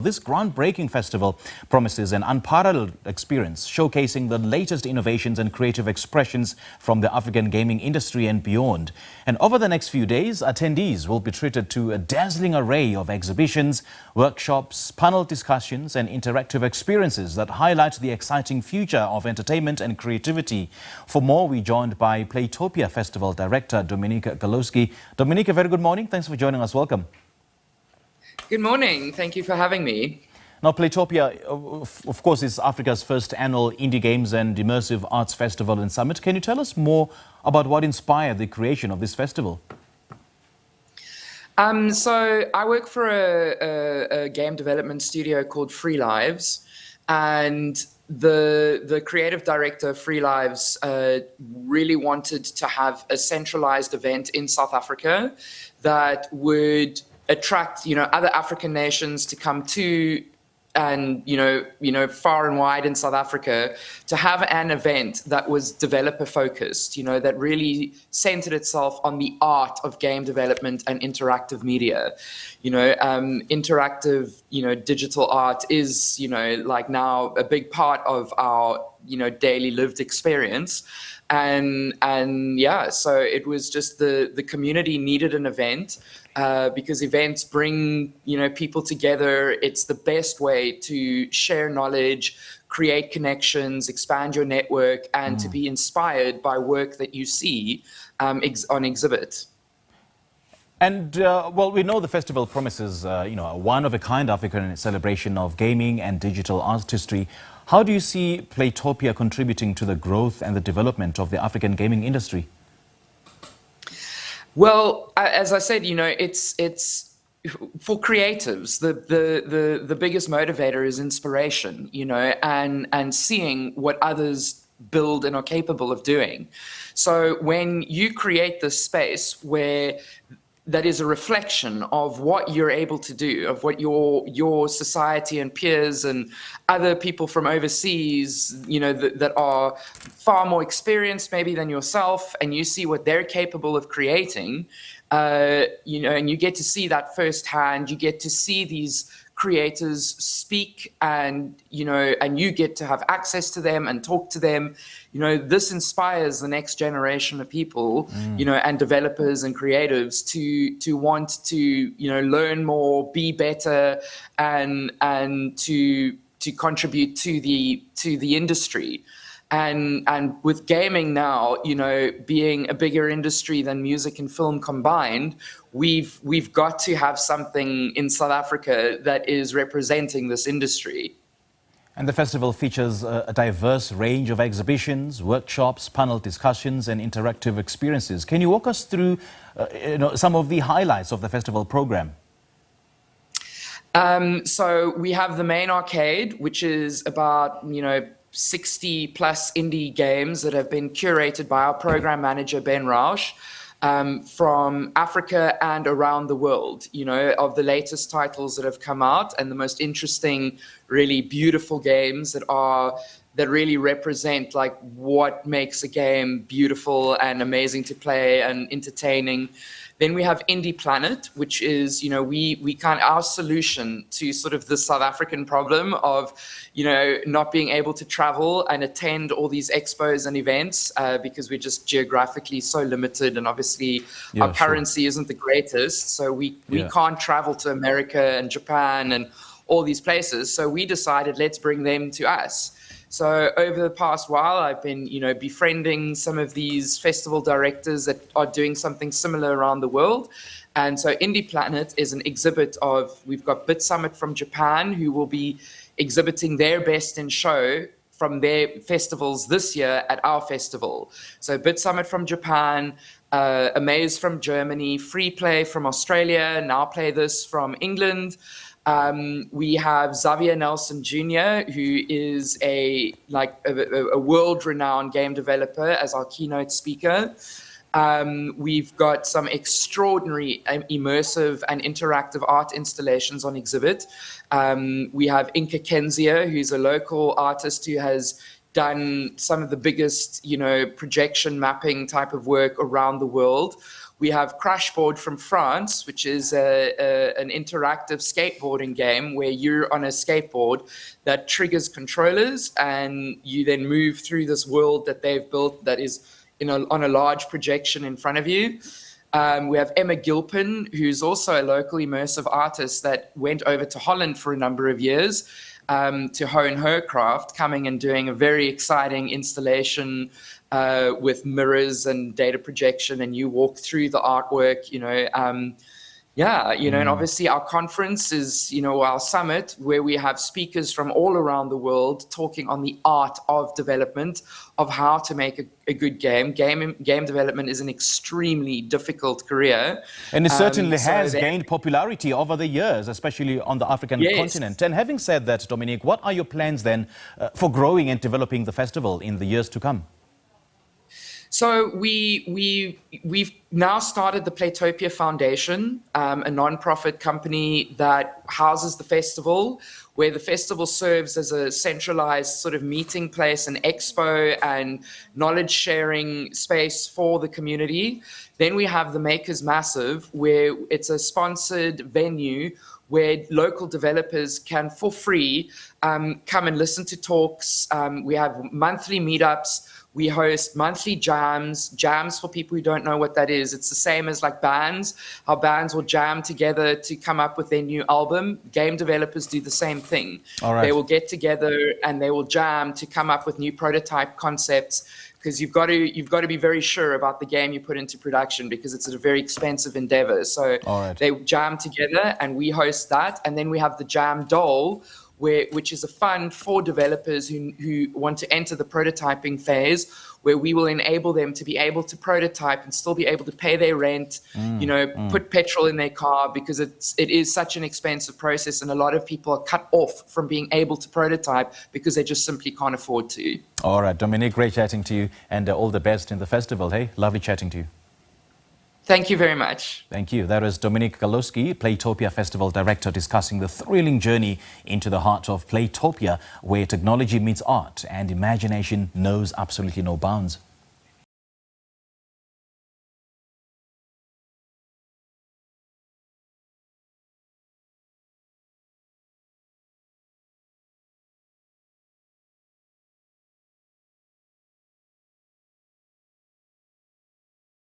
This groundbreaking festival promises an unparalleled experience, showcasing the latest innovations and creative expressions from the African gaming industry and beyond. And over the next few days, attendees will be treated to a dazzling array of exhibitions, workshops, panel discussions and interactive experiences that highlight the exciting future of entertainment and creativity. For more, we're joined by Playtopia Festival Director Dominique Gawlowski. Dominique, a very good morning. Thanks for joining us. Welcome. Good morning. Thank you for having me. Now, Playtopia, of course, is Africa's first annual indie games and immersive arts festival and summit. Can you tell us more about what inspired the creation of this festival? So I work for a game development studio called Free Lives, and the creative director of Free Lives really wanted to have a centralized event in South Africa that would attract, other African nations to come to, and, far and wide in South Africa, to have an event that was developer focused, that really centered itself on the art of game development and interactive media. Interactive, digital art is, like now a big part of our, daily lived experience. And yeah, so it was just the community needed an event because events bring, people together. It's the best way to share knowledge, create connections, expand your network, and to be inspired by work that you see on exhibit. And, well, we know the festival promises, a one-of-a-kind African celebration of gaming and digital artistry. How do you see Playtopia contributing to the growth and the development of the African gaming industry? Well, as I said, it's for creatives. The biggest motivator is inspiration, and seeing what others build and are capable of doing. So when you create this space where that is a reflection of what you're able to do, of what your society and peers and other people from overseas, that are far more experienced maybe than yourself, and you see what they're capable of creating, and you get to see that firsthand. You get to see these creators speak, and you get to have access to them and talk to them. This inspires the next generation of people, and developers and creatives to want to, learn more, be better, and to contribute to the industry. And with gaming now, being a bigger industry than music and film combined, we've got to have something in South Africa that is representing this industry. And the festival features a diverse range of exhibitions, workshops, panel discussions and interactive experiences. Can you walk us through some of the highlights of the festival program? So we have the main arcade, which is about, 60 plus indie games that have been curated by our program manager, Ben Rausch, from Africa and around the world, of the latest titles that have come out and the most interesting, really beautiful games that really represent like what makes a game beautiful and amazing to play and entertaining. Then we have Indie Planet, which is, our solution to sort of the South African problem of, not being able to travel and attend all these expos and events because we're just geographically so limited, and obviously our currency isn't the greatest. So we can't travel to America and Japan and all these places. So we decided, let's bring them to us. So over the past while, I've been, befriending some of these festival directors that are doing something similar around the world. And so Indie Planet is an exhibit we've got Bit Summit from Japan, who will be exhibiting their best in show from their festivals this year at our festival. So Bit Summit from Japan, Amaze from Germany, Free Play from Australia, Now Play This from England. We have Xavier Nelson Jr., who is a world-renowned game developer, as our keynote speaker. We've got some extraordinary immersive and interactive art installations on exhibit. We have Inka Kenzia, who's a local artist who has done some of the biggest, projection mapping type of work around the world. We have Crashboard from France, which is an interactive skateboarding game where you're on a skateboard that triggers controllers, and you then move through this world that they've built that is on a large projection in front of you. We have Emma Gilpin, who's also a local immersive artist that went over to Holland for a number of years to hone her craft, coming and doing a very exciting installation with mirrors and data projection, and you walk through the artwork, and obviously our conference is, our summit, where we have speakers from all around the world talking on the art of development, of how to make a good game. Game development is an extremely difficult career. And it certainly has gained popularity over the years, especially on the African continent. And having said that, Dominique, what are your plans then for growing and developing the festival in the years to come? So we've now started the Playtopia Foundation, a non-profit company that houses the festival, where the festival serves as a centralized sort of meeting place, an expo and knowledge sharing space for the community. Then we have the Makers Massive, where it's a sponsored venue where local developers can, for free, come and listen to talks. We have monthly meetups. We host monthly jams for people who don't know what that is. It's the same as like bands, how bands will jam together to come up with their new album. Game developers do the same thing. All right. They will get together and they will jam to come up with new prototype concepts, because you've got to be very sure about the game you put into production, because it's a very expensive endeavor. So they jam together and we host that. And then we have the Jam Dole, which is a fund for developers who want to enter the prototyping phase, where we will enable them to be able to prototype and still be able to pay their rent, put petrol in their car, because it is such an expensive process, and a lot of people are cut off from being able to prototype because they just simply can't afford to. All right, Dominique, great chatting to you, and all the best in the festival. Hey, lovely chatting to you. Thank you very much. Thank you. That was Dominique Gawlowski, Playtopia Festival Director, discussing the thrilling journey into the heart of Playtopia, where technology meets art and imagination knows absolutely no bounds.